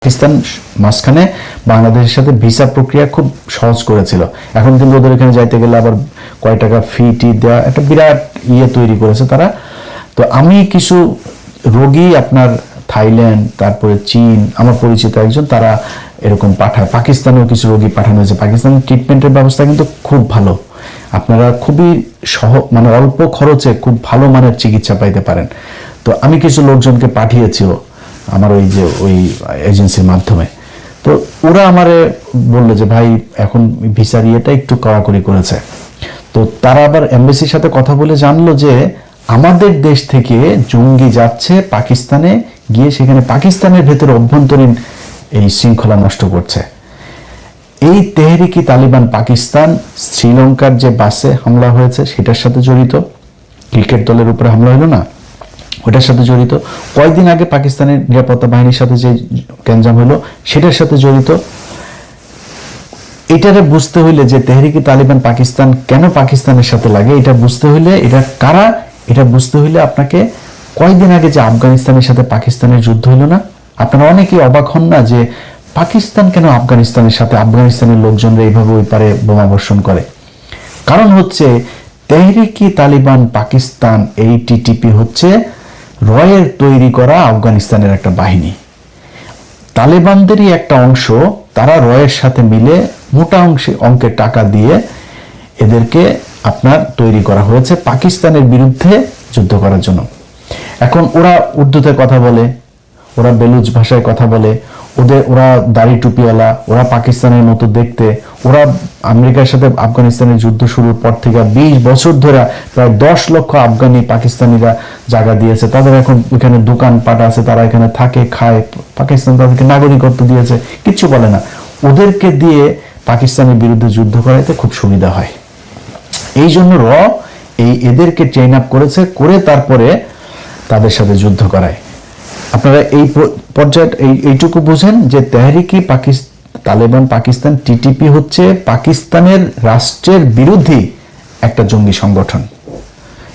পাকিস্তান মাঝখানে বাংলাদেশের সাথে ভিসা প্রক্রিয়া খুব সহজ করেছিল। এখন কিন্তু ওদের এখানে যাইতে গেলে আবার কয় টাকা ফি টি দেওয়া একটা বিরাট তৈরি করেছে তারা। তো আমি কিছু রোগী আপনার থাইল্যান্ড, তারপরে চীন, আমার পরিচিত একজন, তারা এরকম পাঠায়। পাকিস্তানেও কিছু রোগী পাঠানো হয়েছে। পাকিস্তানের ট্রিটমেন্টের ব্যবস্থা কিন্তু খুব ভালো। আপনারা খুবই মানে অল্প খরচে খুব ভালো মানের চিকিৎসা পাইতে পারেন। তো আমি কিছু লোকজনকে পাঠিয়েছিও আমার ওই এজেন্সির মাধ্যমে। তো ওরা আমারে বললো যে ভাই এখন ভিসার একটু কড়াকড়ি করেছে। তো তারা আবার এমবাসির সাথে কথা বলে জানলো যে আমাদের দেশ থেকে জঙ্গি যাচ্ছে পাকিস্তানে, গিয়ে সেখানে পাকিস্তানের ভেতরে অভ্যন্তরীণ এই শৃঙ্খলা নষ্ট করছে। এই তেহরিকি তালিবান পাকিস্তান শ্রীলঙ্কার যে বাসে হামলা হয়েছে সেটার সাথে জড়িত, ক্রিকেট দলের উপরে হামলা হলো না, ওটার সাথে জড়িত। কয়েকদিন আগে পাকিস্তানের নিরাপত্তা বাহিনীর সাথে যে গ্যাঞ্জাম হলো সেটার সাথে জড়িত। এটারে বুঝতে হইলে যে তেহরিকি তালিবান পাকিস্তান কেন পাকিস্তানের সাথে লাগে, এটা বুঝতে হইলে, এটা কারা, এটা বুঝতে হইলে আপনাকে কয়েকদিন আগে যে আফগানিস্তানের সাথে পাকিস্তানের যুদ্ধ হইল না, আপনারা অনেকেই অবাক হন না যে পাকিস্তান কেন আফগানিস্তানের সাথে, আফগানিস্তানের লোকজনরা এইভাবে ওই পারে বোমা বর্ষণ করে। কারণ হচ্ছে তেহরিকি তালিবান পাকিস্তান, এই টিটিপি হচ্ছে রয়ের তৈরি করা আফগানিস্তানের একটা বাহিনী। তালেবানদেরই একটা অংশ, তারা রয়ের সাথে মিলে মোটা অঙ্কের টাকা দিয়ে এদেরকে আপনার তৈরি করা হয়েছে পাকিস্তানের বিরুদ্ধে যুদ্ধ করার জন্য। এখন ওরা উর্দুতে কথা বলে, ওরা বেলুচ ভাষায় কথা বলে, ওরা দাড়ি টুপিওয়ালা, ওরা পাকিস্তানের মতো দেখতে। ওরা আমেরিকার সাথে আফগানিস্তানের যুদ্ধ শুরুর পর থেকে 20 বছর ধরে প্রায় 10 লক্ষ আফগানি পাকিস্তানিরা জায়গা দিয়েছে। তাদের এখন এখানে দোকানপাট আছে, তারা এখানে থাকে, খায়। পাকিস্তান তাদেরকে নাগরিকত্ব দিয়েছে, কিচ্ছু বলে না। ওদেরকে দিয়ে পাকিস্তানের বিরুদ্ধে যুদ্ধ করাইতে খুব সুবিধা হয়। এই জন্য এদেরকে ট্রেন আপ করেছে, করে তারপরে তাদের সাথে যুদ্ধ করায়। আপনারা এই পর্যায়ে এইটুকু বুঝেন যে তেহরিকি তালেবান পাকিস্তান টিটিপি হচ্ছে পাকিস্তানের রাষ্ট্রের বিরোধী একটা জঙ্গি সংগঠন।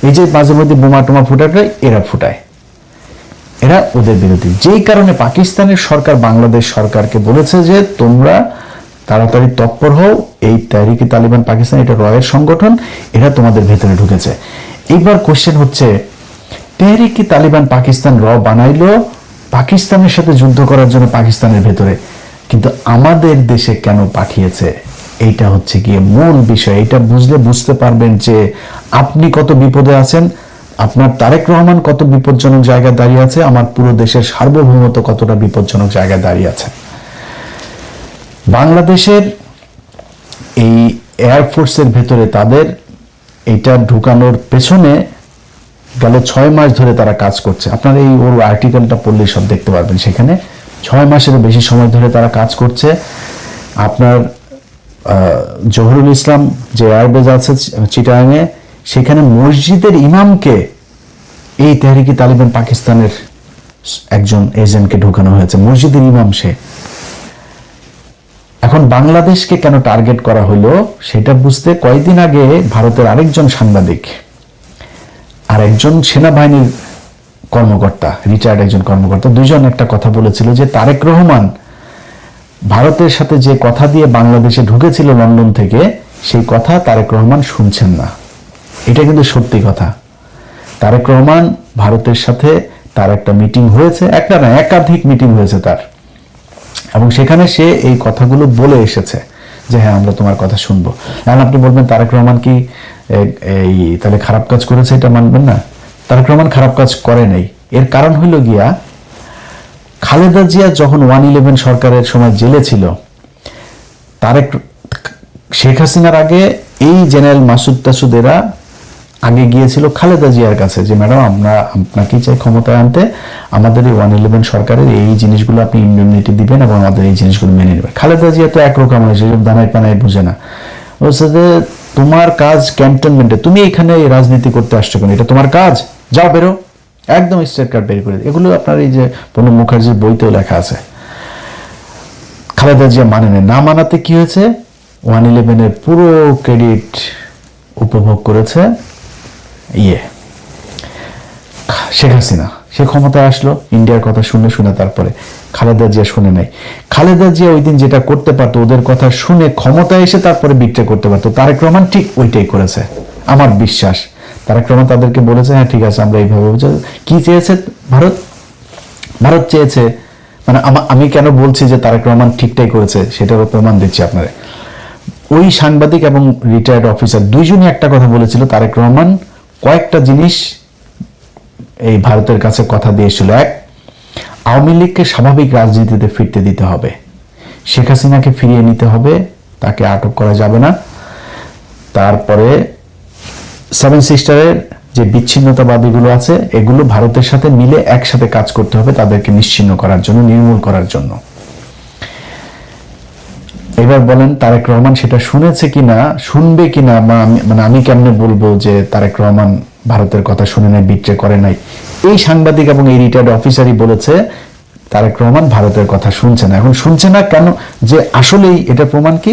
এই যে মাঝে মধ্যে বোমা টোমা ফুটায়, এরা ফুটায়, এরা ওদের বিরোধী। যেই কারণে পাকিস্তানের সরকার বাংলাদেশ সরকারকে বলেছে যে তোমরা তাড়াতাড়ি তৎপর হও, এই তেহরিকি তালিবান পাকিস্তান এটা রয়ের সংগঠন, এরা তোমাদের ভেতরে ঢুকেছে। এইবার কোশ্চেন হচ্ছে তেহরিকি তালিবান পাকিস্তান বানাইলো পাকিস্তানের সাথে যুদ্ধ করার জন্য পাকিস্তানের ভেতরে, কিন্তু আমাদের দেশে কেন পাঠিয়েছে? এইটা হচ্ছে গিয়ে মূল বিষয়। এটা বুঝলে বুঝতে পারবেন যে আপনি কত বিপদে আছেন, আপনার তারেক রহমান কত বিপজ্জনক জায়গায় দাঁড়িয়ে আছে, আমার পুরো দেশের সার্বভৌমত্ব কতটা বিপজ্জনক জায়গায় দাঁড়িয়ে আছে। বাংলাদেশের এই এয়ারফোর্সের ভেতরে তাদের এইটা ঢুকানোর পেছনে গেল 6 মাস ধরে তারা কাজ করছে। আপনারা এই ওর আর্টিকেলটা পড়লেই সব দেখতে পারবেন। সেখানে 6 মাসেরও বেশি সময় ধরে তারা কাজ করছে। আপনার জহুরুল ইসলাম যে এয়ারবেজ আছে চিটাগাংয়ে, সেখানে মসজিদের ইমামকে এই তেহরিকি তালিবান পাকিস্তানের একজন এজেন্টকে ঢুকানো হয়েছে। মসজিদের ইমাম সে। এখন বাংলাদেশকে কেন টার্গেট করা হলো সেটা বুঝতে কয়েকদিন আগে ভারতের আরেকজন সাংবাদিক আর একজন সেনাবাহিনীর কর্মকর্তা, রিটায়ার্ড একজন কর্মকর্তা, দুইজন একটা কথা বলেছিল যে তারেক রহমান ভারতের সাথে যে কথা দিয়ে বাংলাদেশে ঢুকেছিল লন্ডন থেকে, সেই কথা তারেক রহমান শুনছেন না। এটা কিন্তু সত্যি কথা। তারেক রহমান ভারতের সাথে তার একটা মিটিং হয়েছে, একটা না একাধিক মিটিং হয়েছে তার, এবং সেখানে সে এই কথাগুলো বলে এসেছে যে হ্যাঁ আমরা তোমার কথা শুনবো। এখন আপনি বলবেন তারেক রহমান কি তাহলে খারাপ কাজ করেছে, এটা মানবেন না? তারেক রহমান খারাপ কাজ করে নাই। এর কারণ হইল গিয়া খালেদা জিয়া যখন 111 সরকারের সময় জেলে ছিল, শেখ হাসিনার আগে এই জেনারেল মাসুদ টাসুদেরা আগে গিয়েছিল খালেদা জিয়ার কাছে যে ম্যাডাম আমরা আপনাকে চাই ক্ষমতায় আনতে, আমাদের এই 111 সরকারের এই জিনিসগুলো আপনি ইমিউনিটি দিবেন এবং আমাদের এই জিনিসগুলো মেনে নেবেন। খালেদা জিয়া তো একরকম সেসব দানায় পানায় বুঝে না। বলছে যে তোমার কাজ ক্যান্টনমেন্টে, তুমি এখানে রাজনীতি করতে আসছো কেন? এটা তোমার কাজ, যাও বেরো, একদম স্ট্রেট কাট বের করে। এগুলো আপনার এই যে প্রণব মুখার্জির বইতেও লেখা আছে। খালেদা জিয়া মানে না মানাতে কি হয়েছে, 111 পুরো ক্রেডিট উপভোগ করেছে শেখ হাসিনা। সে ক্ষমতায় আসলো, ইন্ডিয়ার কথা শুনে শুনে তারপরে খালেদা জিয়া শুনে নাই। খালেদা জিয়া ওই দিন যেটা করতে পারতো, ওদের কথা শুনে ক্ষমতায় এসে তারপরে বিট্রে করতে পারতো, তারেক রহমান ঠিক ওইটাই করেছে আমার বিশ্বাস। তারেক রহমান তাদেরকে বলেছে হ্যাঁ ঠিক আছে আমরা এইভাবে, কি চেয়েছে ভারত? ভারত চেয়েছে, মানে আমি কেন বলছি যে তারেক রহমান ঠিকটাই করেছে সেটারও প্রমাণ দিচ্ছি আপনারা। ওই সাংবাদিক এবং রিটায়ার্ড অফিসার দুইজনই একটা কথা বলেছিল, তারেক রহমান কয়েকটা জিনিস এই ভারতের কাছে কথা দিয়েছিল। এক, আওয়ামী লীগকে স্বাভাবিক রাজনীতিতে ফিরতে দিতে হবে, শেখ হাসিনাকে ফিরিয়ে নিতে হবে, তাকে আটক করা যাবে না। তারপরে সেভেন সিস্টারের যে বিচ্ছিন্নতাবাদীগুলো আছে এগুলো ভারতের সাথে মিলে একসাথে কাজ করতে হবে তাদেরকে নিশ্চিহ্ন করার জন্য, নির্মূল করার জন্য। এবার বলেন তারেক রহমান সেটা শুনেছে কিনা, শুনবে কিনা, মানে আমি কেমনে বলবো যে তারেক রহমান ভারতের কথা শুনে নাই, বিট্রে করে নাই? এই সাংবাদিক এবং এই রিটায়ার্ড অফিসারই বলেছে তারেক রহমান ভারতের কথা শুনছে না। এখন শুনছে না কেন, যে আসলেই এটা প্রমাণ কি,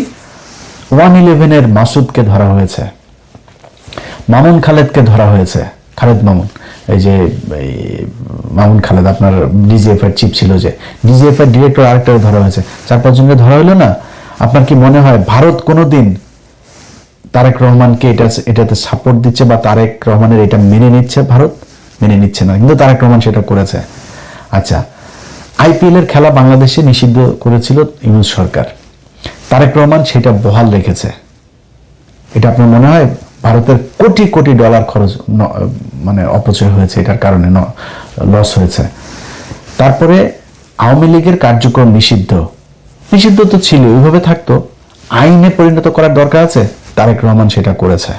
111-এর মাসুদকে ধরা হয়েছে, মামুন খালেদকে ধরা হয়েছে, খালেদ মামুন, এই যে মামুন খালেদ আপনার ডিজিএফ এর চিফ ছিল, যে ডিজিএফ এর ডিরেক্টর আরেকটা ধরা হয়েছে, 4-5 জনকে ধরা হলো না? আপনার কি মনে হয় ভারত কোনোদিন তারেক রহমানকে এটাতে সাপোর্ট দিচ্ছে বা তারেক রহমানের এটা মেনে নিচ্ছে? ভারত মেনে নিচ্ছে না, কিন্তু তারেক রহমান সেটা করেছে। আচ্ছা, আইপিএল এর খেলা বাংলাদেশে নিষিদ্ধ করেছিল ইউনূস সরকার, তারেক রহমান সেটা বহাল রেখেছে। এটা আপনার মনে হয় ভারতের কোটি কোটি ডলার খরচ মানে অপচয় হয়েছে, এটার কারণে লস হয়েছে। তারপরে আওয়ামী লীগের কার্যক্রম নিষিদ্ধ তো ছিল, ওইভাবে থাকতো, আইনে পরিণত করার দরকার আছে, তারেক রহমান সেটা করেছে।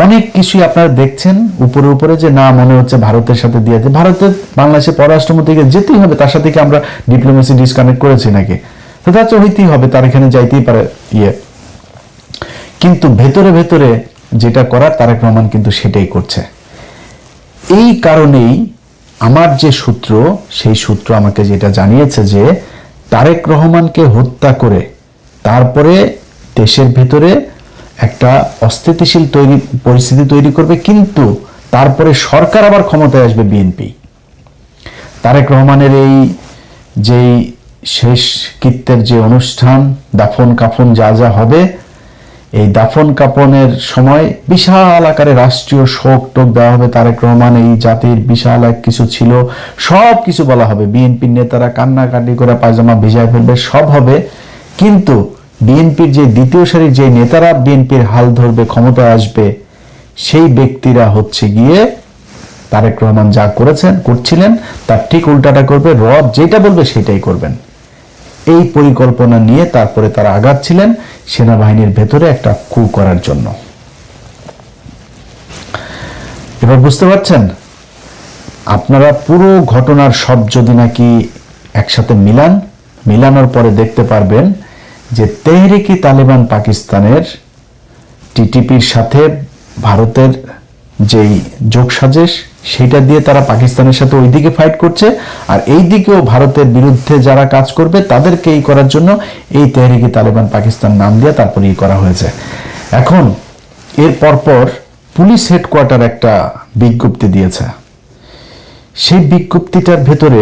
অনেক কিছুই আপনারা দেখছেন উপরে উপরে, যে না মনে হচ্ছে ভারতের সাথে দিয়েছে, ভারতের বাংলাদেশের পররাষ্ট্রমন্ত্রীকে যেতেই হবে, তার সাথে কি আমরা ডিপ্লোমেসি ডিসকানেক্ট করেছি নাকি? তো তা হইতেই হবে, তার এখানে যাইতেই পারে কিন্তু ভেতরে ভেতরে যেটা করার তারেক রহমান কিন্তু সেটাই করছে। এই কারণেই আমার যে সূত্র, সেই সূত্র আমাকে যেটা জানিয়েছে যে তারেক রহমানকে হত্যা করে তারপরে দেশের ভেতরে একটা অস্থিতিশীল পরিস্থিতি তৈরি করবে, কিন্তু তারপরে সরকার আবার ক্ষমতায় আসবে বিএনপি। তারেক রহমানের এই যেই শেষ কৃত্যের যে অনুষ্ঠান, দাফন কাফন যা যা হবে, এই দাফন কাফনের সময় বিশাল আকারে রাষ্ট্রীয় শোক টোক দেওয়া হবে, তারেক রহমান এই জাতির বিশাল এক কিছু ছিল, সব কিছু বলা হবে, বিএনপির নেতারা কান্নাকাটি করে পায়জামা ভিজায় ফেলবে, সব হবে। কিন্তু বিএনপির যে দ্বিতীয় সারির যে নেতারা বিএনপির হাল ধরবে, ক্ষমতায় আসবে, সেই ব্যক্তিরা হচ্ছে গিয়ে তারেক রহমান যা করছিলেন তার ঠিক উল্টাটা করবে, রব যেটা বলবে সেটাই করবেন। এই পরিকল্পনা নিয়ে তারপরে তারা আগাচ্ছিলেন সেনাবাহিনীর ভেতরে একটা কু করার জন্য। এবার বুঝতে পারছেন আপনারা পুরো ঘটনার সব যদি নাকি একসাথে মিলানোর পরে দেখতে পারবেন যে তেহরিকি তালেবান পাকিস্তানের টিটিপির সাথে ভারতের যেই যোগসাজশ, সেটা দিয়ে তারা পাকিস্তানের সাথে ওইদিকে ফাইট করছে, আর এই দিকেও ভারতের বিরুদ্ধে যারা কাজ করবে তাদেরকে এই করার জন্য এই তেহরিকি তালেবান পাকিস্তান নাম দিয়ে তারপরে করা হয়েছে। এখন এর পরপর পুলিশ হেডকোয়ার্টার একটা বিজ্ঞপ্তি দিয়েছে। সেই বিজ্ঞপ্তিটার ভেতরে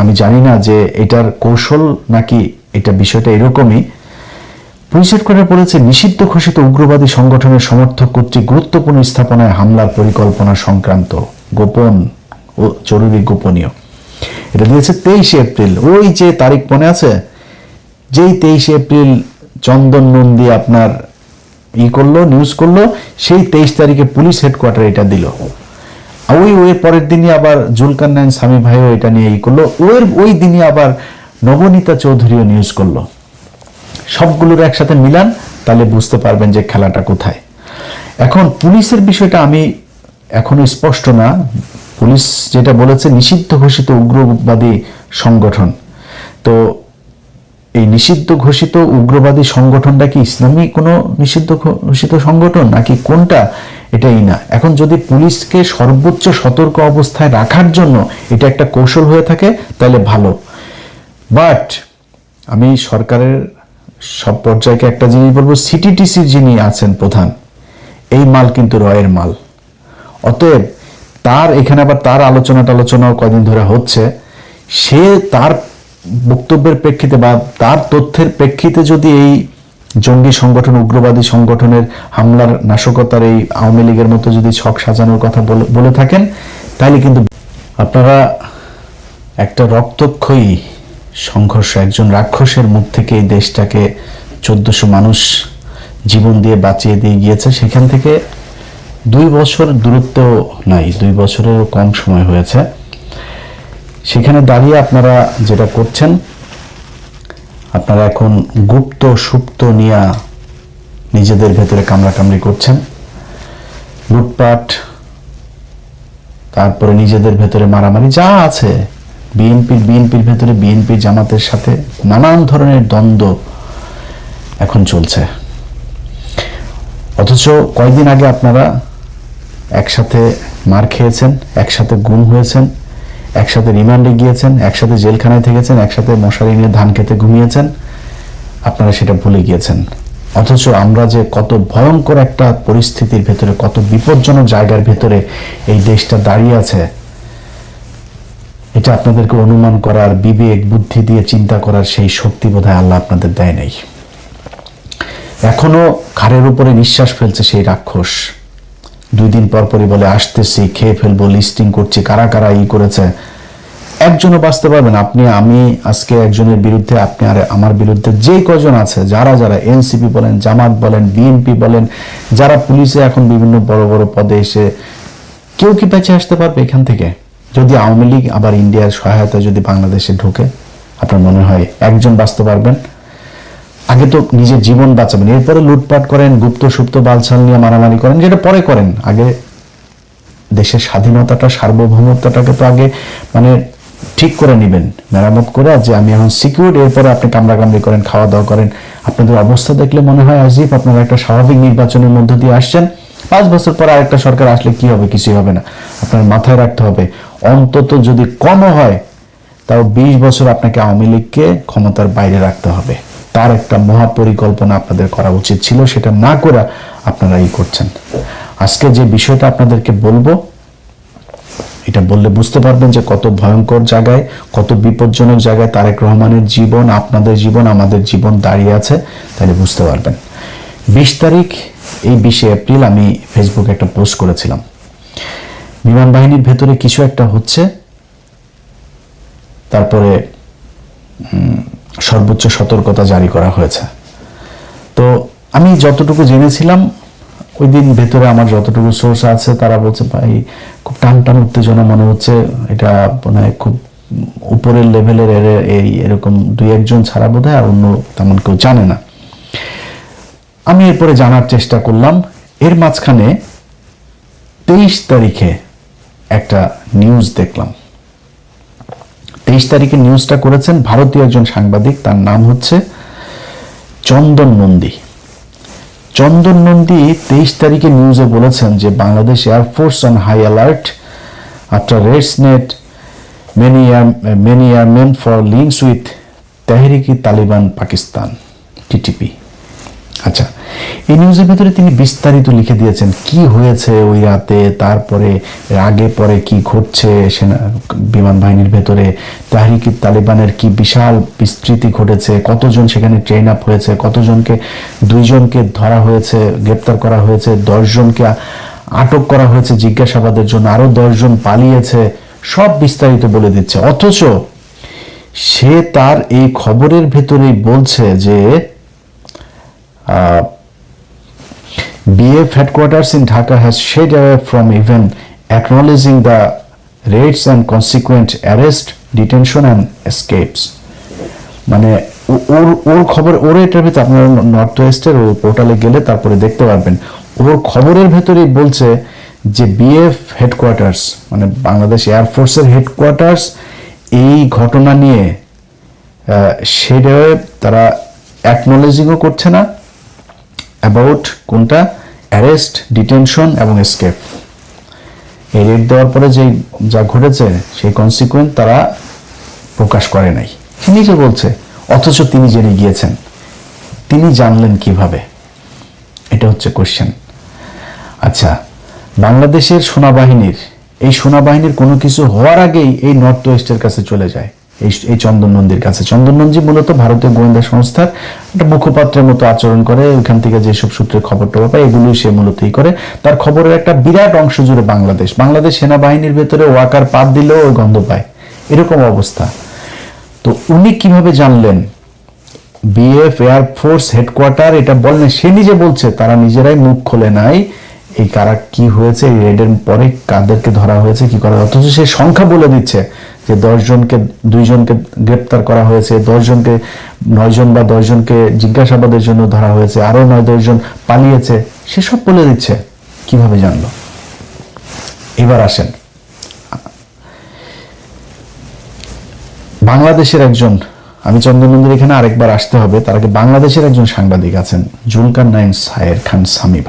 আমি জানি না যে এটার কৌশল নাকি এটা বিষয়টা এরকমই। পুলিশ হেডকোয়ার্টার বলেছে নিষিদ্ধ ঘোষিত উগ্রবাদী সংগঠনের সমর্থক কর্তৃক গুরুত্বপূর্ণ স্থাপনায় হামলার পরিকল্পনা সংক্রান্ত গোপন ও জরুরি গোপনীয়। এটা দিয়েছে 23 এপ্রিল। ওই যে তারিখ মনে আছে, যেই 23 এপ্রিল চন্দন নন্দী আপনার নিউজ করলো, সেই 23 তারিখে পুলিশ হেডকোয়ার্টার এটা দিল। ওই পরের দিনই আবার জুলকারনাইন স্বামী ভাইও এটা নিয়ে করলো, ওই দিনই আবার নবনীতা চৌধুরীও নিউজ করলো। সবগুলোর একসাথে মিলান, তাহলে বুঝতে পারবেন যে খেলাটা কোথায়। এখন পুলিশের বিষয়টা আমি এখনো স্পষ্ট না। পুলিশ যেটা বলেছে নিষিদ্ধ ঘোষিত উগ্রবাদী সংগঠন, তো এই নিষিদ্ধ ঘোষিত উগ্রবাদী সংগঠনটা কি ইসলামী কোনো নিষিদ্ধ ঘোষিত সংগঠন নাকি কোনটা, এটাই না। এখন যদি পুলিশকে সর্বোচ্চ সতর্ক অবস্থায় রাখার জন্য এটা একটা কৌশল হয়ে থাকে তাহলে ভালো। বাট আমি সরকারের সব পর্যায়কে একটা জিনিস বলবো, সিটিটিসির যিনি আছেন প্রধান, এই মাল কিন্তু রয়ের মাল। অতএব তার এখানে আবার তার আলোচনাও কয়দিন ধরে হচ্ছে, সে তার বক্তব্যের প্রেক্ষিতে বা তার তথ্যের প্রেক্ষিতে যদি এই জঙ্গি সংগঠন, উগ্রবাদী সংগঠনের হামলার নাশকতার এই আওয়ামী লীগের মতো যদি ছক সাজানোর কথা বলে থাকেন, তাহলে কিন্তু আপনারা একটা রক্তক্ষয়ী সংঘর্ষ, একজন রাক্ষসের মুখ থেকে এই দেশটাকে 1400 মানুষ জীবন দিয়ে বাঁচিয়ে দিয়ে গিয়েছে, সেখান থেকে 2 বছর দূরত্ব নাই, 2 বছরেরও কম সময় হয়েছে। সেখানে দাঁড়িয়ে আপনারা যেটা করছেন, আপনারা এখন গুপ্ত সুপ্ত নিয়ে নিজেদের ভেতরে কামড়াকামড়ি করছেন, লুটপাট, তারপরে নিজেদের ভেতরে মারামারি যা আছে, বিএনপির ভেতরে বিএনপি জামাতের সাথে নানান ধরনের দ্বন্দ্ব এখন চলছে। অথচ কয়েকদিন আগে আপনারা একসাথে মার খেয়েছেন, একসাথে গুম হয়েছেন, একসাথে রিমান্ডে গিয়েছেন, একসাথে জেলখানায় থেকেছেন, একসাথে মশারি নিয়ে ধান খেতে ঘুমিয়েছেন, আপনারা সেটা ভুলে গিয়েছেন। অথচ আমরা যে কত ভয়ঙ্কর একটা পরিস্থিতির ভেতরে, কত বিপজ্জনক জায়গার ভেতরে এই দেশটা দাঁড়িয়ে আছে, এটা আপনাদেরকে অনুমান করার, বিবেক বুদ্ধি দিয়ে চিন্তা করার সেই শক্তি বোধহয় আল্লাহ আপনাদের দেয় নাই। এখনো ঘাড়ের উপরে নিঃশ্বাস ফেলছে সেই রাক্ষস। 2 দিন পর পরই বলে আসতেছি, খেয়ে ফেলবো, লিস্টিং করছি, কারা কারা করেছে। একজনও বাঁচতে পারবেন আপনি, আমি আজকে একজনের বিরুদ্ধে, আপনি আর আমার বিরুদ্ধে যে কজন আছে, যারা যারা এনসিপি বলেন, জামাত বলেন, বিএনপি বলেন, যারা পুলিশে এখন বিভিন্ন বড় বড় পদে এসে, কেউ কি বেঁচে আসতে পারবে এখান থেকে? যদি আওয়ামী লীগ আবার ইন্ডিয়ার সহায়তা যদি বাংলাদেশে ঢোকে, আপনার মনে হয় একজন বাঁচতে পারবেন? আগে তো নিজের জীবন বাঁচাবেন, এরপরে লুটপাট করেন, গুপ্ত সুপ্ত বালছাল নিয়ে মারামারি করেন, যেটা পরে করেন। আগে দেশের স্বাধীনতাটা, সার্বভৌমত্বটাকে তো আগে মানে ঠিক করে নেবেন, মেরামত করে, যে আমি এখন সিকিউর, এরপরে আপনি কামড়াকামড়ি করেন, খাওয়া দাওয়া করেন। আপনাদের অবস্থা দেখলে মনে হয় আজিব আপনারা একটা স্বাভাবিক নির্বাচনের মধ্য দিয়ে আসছেন। 5 বছর পর আরেকটা সরকার আসলে কি হবে? কিছুই হবে না। আপনার মাথায় রাখতে হবে, অন্তত যদি কমও হয়, তাও 20 বছর আপনাকে আওয়ামী লীগকে ক্ষমতার বাইরে রাখতে হবে। তার একটা মহাপরিকল্পনা আপনাদের করা উচিত ছিল, সেটা না করে আপনারা করছেন। আজকে যে বিষয়টা আপনাদেরকে বলবো, এটা বললে বুঝতে পারবেন যে কত ভয়ঙ্কর জায়গায়, কত বিপজ্জনক জায়গায় তারেক রহমানের জীবন, আপনাদের জীবন, আমাদের জীবন দাঁড়িয়ে আছে, তাহলে বুঝতে পারবেন। 20 তারিখ, এই 20 এপ্রিল আমি ফেসবুকে একটা পোস্ট করেছিলাম, বিমান বাহিনীর ভেতরে কিছু একটা হচ্ছে, তারপরে সর্বোচ্চ সতর্কতা জারি করা হয়েছে। তো আমি যতটুকু জেনেছিলাম, ওই দিন ভেতরে আমার যতটুকু সোর্স আছে, তারা বলছে ভাই খুব টান টান উত্তেজনা মনে হচ্ছে, এটা মানে খুব উপরের লেভেলের, এরকম 2-1 জন ছাড়া বোধহয় আর অন্য তেমন কেউ জানে না। আমি এরপরে জানার চেষ্টা করলাম। এর মাঝখানে 23 তারিখে একটা নিউজ দেখলাম। 23 তারিখে নিউজটা করেছেন ভারতীয় একজন সাংবাদিক, তার নাম হচ্ছে চন্দন নন্দী। চন্দন নন্দী 23 তারিখে নিউজে বলেছেন যে Bangladesh air force on high alert after raids net many airmen for links with Tehrik-i Taliban Pakistan, TTP. আচ্ছা, এই নিউজের ভিতরে তিনি বিস্তারিত লিখে দিয়েছেন কি হয়েছে ওই রাতে, তারপরে আগে পরে কি ঘটছে সেনা বিমান বাহিনীর ভেতরে, তেহরিকি তালিবানের কি বিশাল বিস্তৃতি ঘটেছে, কতজন সেখানে ট্রেন আপ হয়েছে, কতজনকে, 2 জনকে ধরা হয়েছে, গ্রেপ্তার করা হয়েছে, 10 জনকে আটক করা হয়েছে জিজ্ঞাসাবাদের জন্য, আরো 10 জন পালিয়েছে, সব বিস্তারিত বলে দিচ্ছে। অথচ সে তার এই খবরের ভেতরেই বলছে যে BF headquarters in Dhaka has shied away from even acknowledging the raids and consequent arrest, detention and escapes. মানে ওর খবর, ওর এটার ভিতরে আপনারা নর্থ ওয়েস্টের ওই পোর্টালে গেলে তারপরে দেখতে পারবেন, ওর খবরের ভেতরেই বলছে যে BF হেডকোয়ার্টার্স মানে বাংলাদেশ এয়ারফোর্সের হেডকোয়ার্টার্স এই ঘটনা নিয়ে সেটা তারা অ্যাকনোলেজিংও করছে না অ্যাবাউট কোনটা, অ্যারেস্ট, ডিটেনশন এবং এসকেপ। এই রেড দেওয়ার পরে যে যা ঘটেছে সেই কনসিকুয়েন্স তারা প্রকাশ করে নাই, সে নিজে বলছে। অথচ তিনি জেনে গিয়েছেন, তিনি জানলেন কিভাবে? এটা হচ্ছে কোশ্চেন। আচ্ছা, বাংলাদেশের সেনাবাহিনীর এই সেনাবাহিনীর কোনো কিছু হওয়ার আগেই এই নর্থ ওয়েস্টের কাছে চলে যায়, এই চন্দন নন্দীর কাছে। চন্দন নন্দী মূলত ভারতীয় গোয়েন্দা সংস্থার একটা মুখপাত্রের মতো আচরণ করে, ওইখান থেকে যেসব সূত্রে খবর টবর পায় এগুলোই সে মূলতই করে। তার খবরের একটা বিরাট অংশ জুড়ে বাংলাদেশ সেনাবাহিনীর ভেতরে ওয়াকার পাত দিলেও ওই গন্ধ পায়, এরকম অবস্থা। তো উনি কিভাবে জানলেন? বিএফ এয়ারফোর্স হেডকোয়ার্টার এটা বলেন, সে নিজে বলছে তারা নিজেরাই মুখ খোলে নাই এই কারা কি হয়েছে, এই রেডের পরে কাদেরকে ধরা হয়েছে, কি করা, অথচ সে সংখ্যা বলে দিচ্ছে যে 2 জনকে গ্রেপ্তার করা হয়েছে, 9 জন বা 10 জনকে জিজ্ঞাসাবাদের জন্য ধরা হয়েছে, আরো 9-10 জন পালিয়েছে, সেসব বলে দিচ্ছে। কিভাবে জানলো? এবার আসেন, বাংলাদেশের একজন, আমি চন্দ্রনন্দীর এখানে আরেকবার আসতে হবে, তার আগে বাংলাদেশের একজন সাংবাদিক আছেন জুলকারনাইন সায়ের খান সামি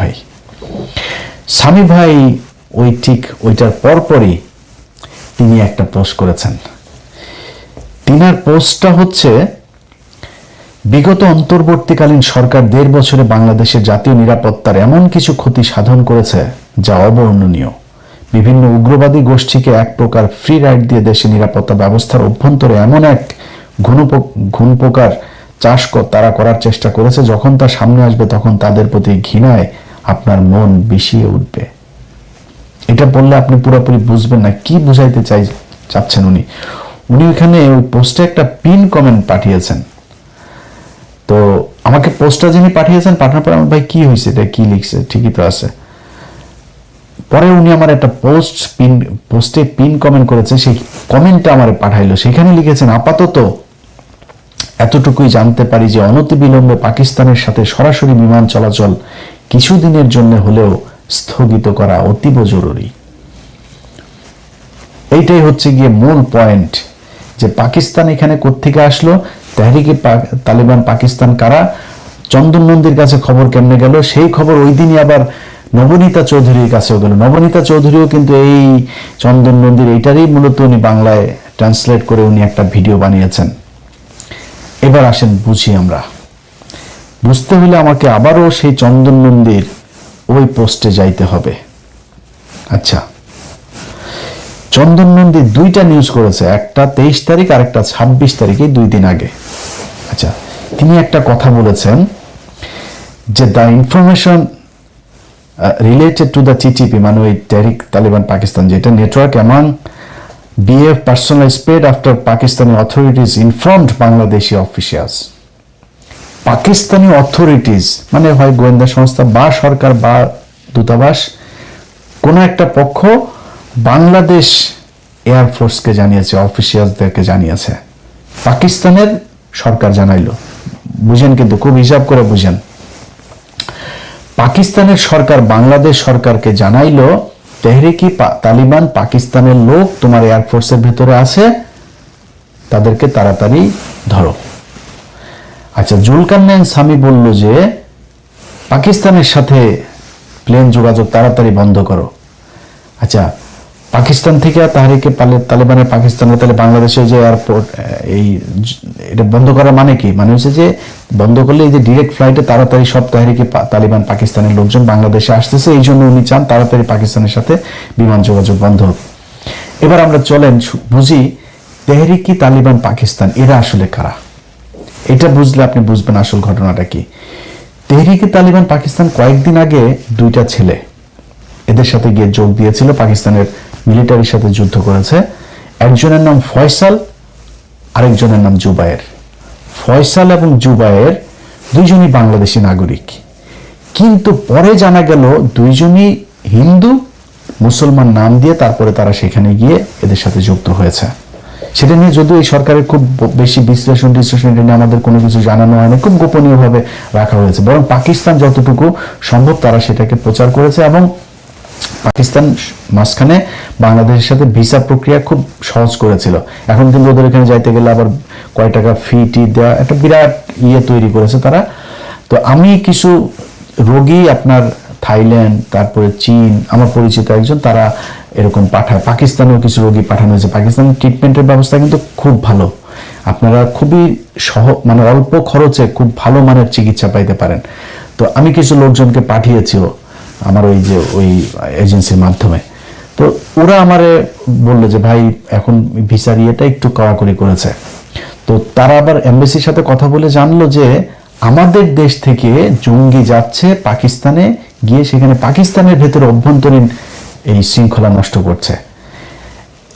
ভাই ওইটার পরপরই তিনি একটা পোস্ট করেছেন। তিনার পোস্টটা হচ্ছে, বিগত অন্তর্বর্তীকালীন সরকার 1.5 বছরে বাংলাদেশের জাতীয় নিরাপত্তার এমন কিছু ক্ষতি সাধন করেছে যা অবর্ণনীয়। বিভিন্ন উগ্রবাদী গোষ্ঠীকে এক প্রকার ফ্রি রাইড দিয়ে দেশের নিরাপত্তা ব্যবস্থার অভ্যন্তরে এমন এক ঘুণপোকার চাষ তারা করার চেষ্টা করেছে, যখন তা সামনে আসবে তখন তাদের প্রতি ঘৃণায় আপনার মন বিষিয়ে উঠবে। এটা বললে আপনি পুরোপুরি বুঝবেন না কি বুঝাইতে চাচ্ছেন উনি। ওখানে ওই পোস্টে একটা পিন কমেন্ট পাঠিয়েছেন। তো আমাকে পোস্টটা যিনি পাঠিয়েছেন, পাঠানোর পর আমার ভাই কি হয়েছে, এটা কি লিখছে, ঠিকই তো আছে। পরে উনি আমার একটা পোস্টে পিন কমেন্ট করেছে, সেই কমেন্টটা আমার পাঠাইলো। সেখানে লিখেছেন, আপাতত এতটুকুই জানতে পারি যে অনতিবিলম্বে পাকিস্তানের সাথে সরাসরি বিমান চলাচল কিছুদিনের জন্য হলেও স্থগিত করা অতীব জরুরি। এইটাই হচ্ছে গিয়ে মূল পয়েন্ট, যে পাকিস্তান এখানে কোত্থেকে আসলো, তেহরিকে তালিবান পাকিস্তান কারা, চন্দন নন্দীর কাছে খবর কেমনে গেল, সেই খবর ওই দিনই আবার নবনীতা চৌধুরীর কাছেও গেল। নবনীতা চৌধুরীও কিন্তু এই চন্দন নন্দীর এইটারই মূলত উনি বাংলায় ট্রান্সলেট করে উনি একটা ভিডিও বানিয়েছেন। এবার আসেন বুঝি আমরা। বুঝতে হলে আমাকে আবারও সেই চন্দন নন্দীর ওই পোস্টে যাইতে হবে। আচ্ছা, চন্দন নন্দী 2টা নিউজ করেছে, একটা 23 তারিখ আর একটা 26 তারিখে, 2 দিন আগে। আচ্ছা, তিনি একটা কথা বলেছেন যে the information related to the TTP, মানে ওই টেহরিক তালিবান পাকিস্তান, যেটা network among BF personnel spread after Pakistani authorities informed Bangladeshi officials. Pakistani authorities মানে হয় গোয়েন্দা সংস্থা বা সরকার বা দূতাবাস, কোন একটা পক্ষ বাংলাদেশ এয়ারফোর্সকে জানিয়েছে, অফিসিয়ালসদেরকে জানিয়েছে, পাকিস্তানের সরকার জানাইলো। বুঝেন, কিন্তু খুব হিসাব করে বুঝেন। পাকিস্তানের সরকার বাংলাদেশ সরকারকে জানাইলো, তেহরিকি তালিবান পাকিস্তানের লোক তোমার এয়ারফোর্সের ভেতরে আছে, তাদেরকে তাড়াতাড়ি ধরো। আচ্ছা, জুলকারনাইন সামি বলল যে পাকিস্তানের সাথে প্লেন যোগাযোগ তাড়াতাড়ি বন্ধ করো। আচ্ছা, পাকিস্তান থেকে তাহরিকে তালিবানের পাকিস্তানের, তাহলে বাংলাদেশের যে এয়ারপোর্ট, এটা বন্ধ করার মানে কি? মানে হচ্ছে যে বন্ধ করলে এই যে ডিরেক্ট ফ্লাইটে তাড়াতাড়ি সব তাহরিকে তালিবান পাকিস্তানের লোকজন বাংলাদেশে আসতেছে, এই জন্য উনি চান তাড়াতাড়ি পাকিস্তানের সাথে বিমান যোগাযোগ বন্ধ হোক। এবার আমরা চলেন বুঝি তেহরিকি তালিবান পাকিস্তান এরা আসলে কারা। এটা বুঝলে আপনি বুঝবেন আসল ঘটনাটা কি। তেহরিকি তালিবান পাকিস্তান কয়েকদিন আগে 2টা ছেলে এদের সাথে গিয়ে যোগ দিয়েছিল, পাকিস্তানের মিলিটারির সাথে যুদ্ধ করেছে। একজনের নাম ফয়সাল, আরেকজনের নাম জুবায়ের। ফয়সাল এবং জুবায়ের 2জনই বাংলাদেশি নাগরিক, কিন্তু পরে জানা গেল 2জনই হিন্দু মুসলমান নাম দিয়ে তারপরে তারা সেখানে গিয়ে এদের সাথে যুক্ত হয়েছে। সেটা নিয়ে যদিও এই সরকারের খুব বেশি বিশ্লেষণ নিয়ে আমাদের কোনো কিছু জানানো হয়নি, খুব গোপনীয়ভাবে রাখা হয়েছে, বরং পাকিস্তান যতটুকু সম্ভব তারা সেটাকে প্রচার করেছে এবং পাকিস্তান মাঝখানে বাংলাদেশের সাথে ভিসা প্রক্রিয়া খুব সহজ করেছিল। এখন কিন্তু ওদের এখানে যাইতে গেলে আবার কয় টাকা ফি দেওয়া, একটা বিরাট তৈরি করেছে তারা। তো আমি কিছু রোগী আপনার থাইল্যান্ড, তারপরে চীন, আমার পরিচিত একজন, তারা এরকম পাঠায়। পাকিস্তানেও কিছু রোগী পাঠানো হয়েছে। পাকিস্তানের ট্রিটমেন্টের ব্যবস্থা কিন্তু খুব ভালো, আপনারা খুবই মানে অল্প খরচে খুব ভালো মানের চিকিৎসা পাইতে পারেন। তো আমি কিছু লোকজনকে পাঠিয়েছিও আমার ওই এজেন্সির মাধ্যমে। তো ওরা আমারে বললো যে ভাই এখন ভিসার ইয়েটা একটু কড়াকড়ি করেছে। তো তারা আবার এমবেসির সাথে কথা বলে জানলো যে আমাদের দেশ থেকে জঙ্গি যাচ্ছে পাকিস্তানে, গিয়ে সেখানে পাকিস্তানের ভেতরে অভ্যন্তরীণ এই শৃঙ্খলা নষ্ট করছে।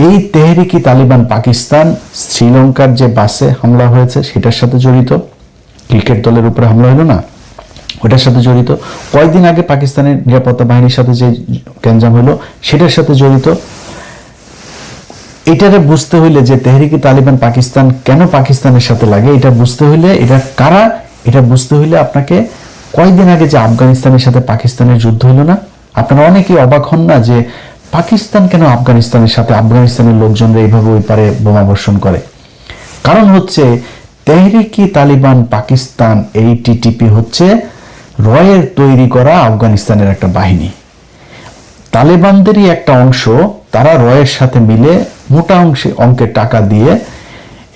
এই তেহরিকি তালিবান পাকিস্তান শ্রীলঙ্কার যে বাসে হামলা হয়েছে সেটার সাথে জড়িত, ক্রিকেট দলের উপরে হামলা হলো না, ওটার সাথে জড়িত। কয়েকদিন আগে পাকিস্তানের নিরাপত্তা বাহিনীর সাথে যে গ্যাঞ্জাম হলো সেটার সাথে জড়িত। এটারে বুঝতে হইলে যে তেহরিকি তালিবান পাকিস্তান কেন পাকিস্তানের সাথে লাগে, এটা বুঝতে হইলে, এটা কারা, এটা বুঝতে হইলে আপনাকে কয়েকদিন আগে যে আফগানিস্তানের সাথে পাকিস্তানের যুদ্ধ হলো না, আপনারা অনেকেই অবাক হন না যে পাকিস্তান কেন আফগানিস্তানের সাথে, আফগানিস্তানের লোকজনরা এইভাবে ওই পারে বোমা বর্ষণ করে। কারণ হচ্ছে তেহরিকি তালিবান পাকিস্তান, এই টিটিপি হচ্ছে রয়ের তৈরি করা আফগানিস্তানের একটা বাহিনী। তালেবানদেরই একটা অংশ, তারা রয়ের সাথে মিলে মোটা অঙ্কের টাকা দিয়ে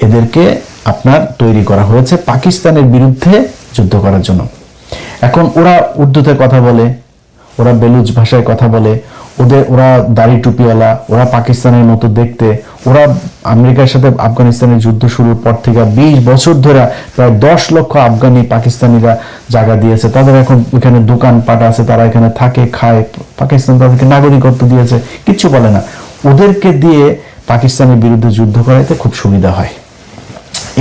এদেরকে আপনার তৈরি করা হয়েছে পাকিস্তানের বিরুদ্ধে যুদ্ধ করার জন্য। এখন ওরা উর্দুতে কথা বলে, ওরা বেলুচ ভাষায় কথা বলে, ওরা দাড়ি টুপিওয়ালা, ওরা পাকিস্তানের মতো দেখতে, ওরা আমেরিকার সাথে আফগানিস্তানের যুদ্ধ শুরুর পর থেকে 20 বছর ধরে প্রায় 10 লক্ষ আফগানি পাকিস্তানিরা জায়গা দিয়েছে, তাদের এখন এখানে দোকানপাট আছে, তারা এখানে থাকে খায়, পাকিস্তান তাদেরকে নাগরিকত্ব দিয়েছে, কিচ্ছু বলে না। ওদেরকে দিয়ে পাকিস্তানের বিরুদ্ধে যুদ্ধ করাইতে খুব সুবিধা হয়।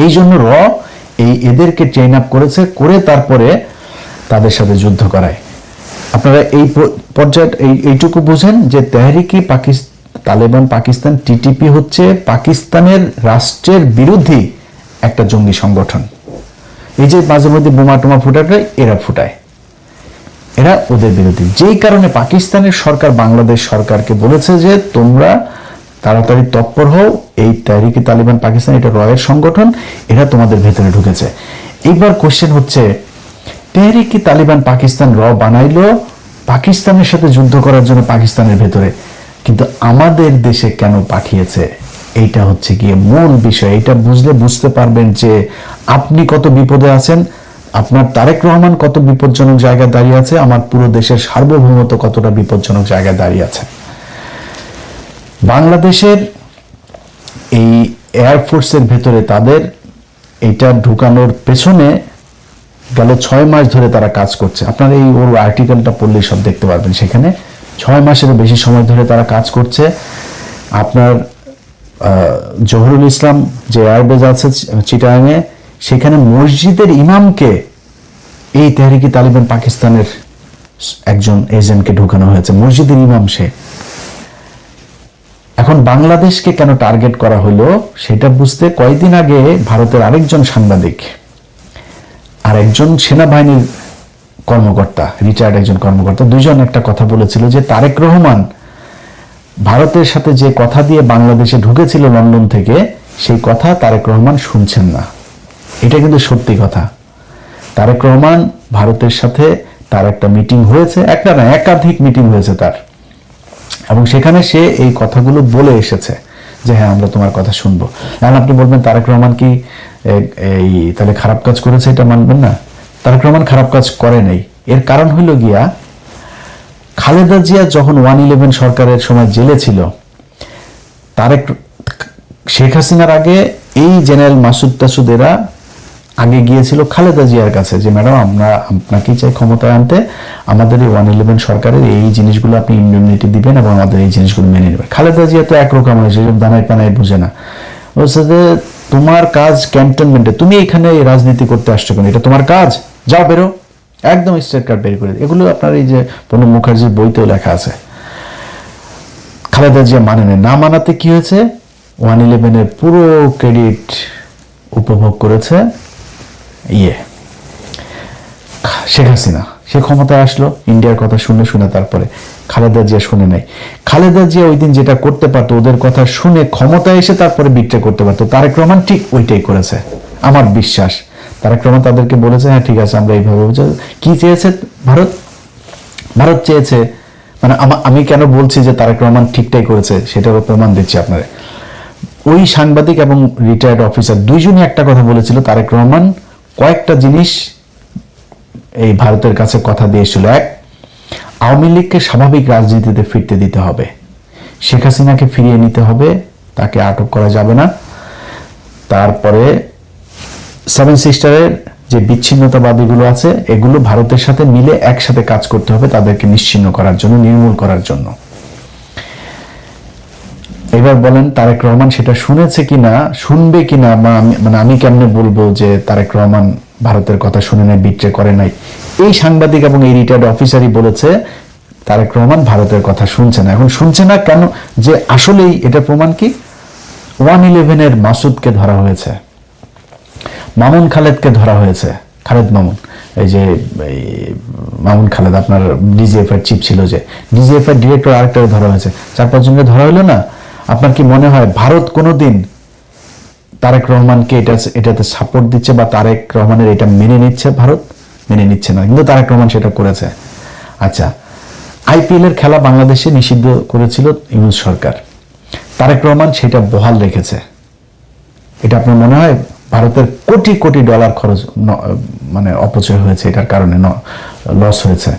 এই জন্য এদেরকে ট্রেন আপ করেছে, করে তারপরে তাদের সাথে যুদ্ধ করায়। আপনারা এই পর্যায়ে এইটুকু বুঝেন যে তেহরিকি তালেবান পাকিস্তান টিটিপি হচ্ছে পাকিস্তানের রাষ্ট্রের বিরোধী একটা জঙ্গি সংগঠন। এই যে মাঝে মধ্যে বোমা টোমা ফুটায়, এরা ফুটায়, এরা ওদের বিরোধী। যেই কারণে পাকিস্তানের সরকার বাংলাদেশ সরকারকে বলেছে যে তোমরা তাড়াতাড়ি তৎপর হও, এই তেহরিকি তালিবান পাকিস্তান এটা রয়ের সংগঠন, এরা তোমাদের ভেতরে ঢুকেছে। এইবার কোশ্চেন হচ্ছে তেহরিকি তালিবান পাকিস্তান বানাইলো পাকিস্তানের সাথে যুদ্ধ করার জন্য পাকিস্তানের ভেতরে, কিন্তু আমাদের দেশে কেন পাঠিয়েছে? এইটা হচ্ছে গিয়ে মূল বিষয়। এটা বুঝলে বুঝতে পারবেন যে আপনি কত বিপদে আছেন, আপনার তারেক রহমান কত বিপজ্জনক জায়গায় দাঁড়িয়ে আছে, আমার পুরো দেশের সার্বভৌমত্ব কতটা বিপজ্জনক জায়গায় দাঁড়িয়ে আছে। বাংলাদেশের এই এয়ারফোর্সের ভেতরে তাদের এইটা ঢুকানোর পেছনে গেল 6 মাস ধরে তারা কাজ করছে। আপনারা এই ওর আর্টিকেলটা পড়লেই সব দেখতে পারবেন। সেখানে 6 মাসেরও বেশি সময় ধরে তারা কাজ করছে। আপনার জহুরুল ইসলাম যে এয়ারবেজ আছে চিটাগাংয়ে, সেখানে মসজিদের ইমামকে এই তেহরিকি তালিবান পাকিস্তানের একজন এজেন্টকে ঢুকানো হয়েছে, মসজিদের ইমাম সে। এখন বাংলাদেশকে কেন টার্গেট করা হলো সেটা বুঝতে কয়েকদিন আগে ভারতের আরেকজন সাংবাদিক আর একজন সেনাবাহিনীর কর্মকর্তা, রিটায়ার্ড একজন কর্মকর্তা, দুইজন একটা কথা বলেছিল যে তারেক রহমান ভারতের সাথে যে কথা দিয়ে বাংলাদেশে ঢুকেছিল লন্ডন থেকে, সেই কথা তারেক রহমান শুনছেন না। এটা কিন্তু সত্যি কথা। তারেক রহমান ভারতের সাথে তার একটা মিটিং হয়েছে, একটা না একাধিক মিটিং হয়েছে তার, এবং সেখানে সে এই কথাগুলো বলে এসেছে যে হ্যাঁ আমরা তোমার কথা শুনবো। এখন আপনি বলবেন তারেক রহমান কি এই তাহলে খারাপ কাজ করেছে, এটা মানবেন না? তারেক রহমান খারাপ কাজ করে নাই। এর কারণ হইল গিয়া খালেদা জিয়া যখন 111 সরকারের সময় জেলে ছিল, শেখ হাসিনার আগে এই জেনারেল মাসুদ টাসুদেরা আগে গিয়েছিল খালেদা জিয়ার কাছে যে ম্যাডাম আমরা আপনাকেই চাই ক্ষমতায় আনতে, আমাদের এই 111 সরকারের এই জিনিসগুলো আপনি ইমডিউনিটি দিবেন এবং আমাদের এই জিনিসগুলো মেনে নেবেন। খালেদা জিয়া তো একরকম হয়েছে, দানাই পানাই বুঝে না, বলছে যে তোমার কাজ ক্যান্টনমেন্টে, তুমি এখানে রাজনীতি করতে আসছো কেন? এটা তোমার কাজ, যাও বেরো, একদম স্ট্রেট কার্ড বের করে। এগুলো আপনার এই যে প্রণব মুখার্জির বইতেও লেখা আছে। খালেদা জিয়া মানে না মানাতে কি হয়েছে, 111 পুরো ক্রেডিট উপভোগ করেছে শেখ হাসিনা। সে ক্ষমতায় আসলো, ইন্ডিয়ার কথা শুনে শুনে, তারপরে খালেদা জিয়া শুনে নাই। খালেদা জিয়া ওই দিন যেটা করতে পারতো, ওদের কথা শুনে ক্ষমতায় এসে তারপরে বিট্রে করতে পারতো, তারেক রহমান ঠিক ওইটাই করেছে আমার বিশ্বাস। তারেক রহমান তাদেরকে বলেছে হ্যাঁ ঠিক আছে আমরা এইভাবে, কি চেয়েছে ভারত চেয়েছে, মানে আমি কেন বলছি যে তারেক রহমান ঠিকটাই করেছে সেটারও প্রমাণ দিচ্ছি আপনারা। ওই সাংবাদিক এবং রিটায়ার্ড অফিসার দুইজনই একটা কথা বলেছিল, তারেক রহমান কয়েকটা জিনিস এই ভারতের কাছে কথা দিয়েছিল। এক, আওয়ামী লীগকে স্বাভাবিক রাজনীতিতে ফিরতে দিতে হবে, শেখ হাসিনাকে ফিরিয়ে নিতে হবে, তাকে আটক করা যাবে না। তারপরে সেভেন সিস্টারের যে বিচ্ছিন্নতাবাদীগুলো আছে এগুলো ভারতের সাথে মিলে একসাথে কাজ করতে হবে তাদেরকে নিশ্চিহ্ন করার জন্য, নির্মূল করার জন্য। এবার বলেন তারেক রহমান সেটা শুনেছে কিনা, শুনবে কিনা, মানে আমি কেমনে বলবো যে তারেক রহমান ভারতের কথা শুনে নাই, বিট্রে করে নাই? এই সাংবাদিক এবং এই রিটায়ার্ড অফিসারই বলেছে তারেক রহমান ভারতের কথা শুনছে না। এখন শুনছে না কেন, যে আসলেই এটা প্রমাণ কি, 111 মাসুদকে ধরা হয়েছে, মামুন খালেদকে ধরা হয়েছে, খালেদ মামুন, এই যে মামুন খালেদ আপনার ডিজিএফ এর চিফ ছিল, যে ডিজিএফ এর ডিরেক্টর আরেকটা ধরা হয়েছে, 4-5 জনকে ধরা হলো না? আপনার কি মনে হয় ভারত কোনোদিন তারেক রহমানকে এটাতে সাপোর্ট দিচ্ছে বা তারেক রহমানের এটা মেনে নিচ্ছে? ভারত মেনে নিচ্ছে না, কিন্তু তারেক রহমান সেটা করেছে। আচ্ছা, আইপিএল এর খেলা বাংলাদেশে নিষিদ্ধ করেছিল ইউনূস সরকার, তারেক রহমান সেটা বহাল রেখেছে। এটা আপনার মনে হয় ভারতের কোটি কোটি ডলার খরচ মানে অপচয় হয়েছে, এটার কারণে লস হয়েছে।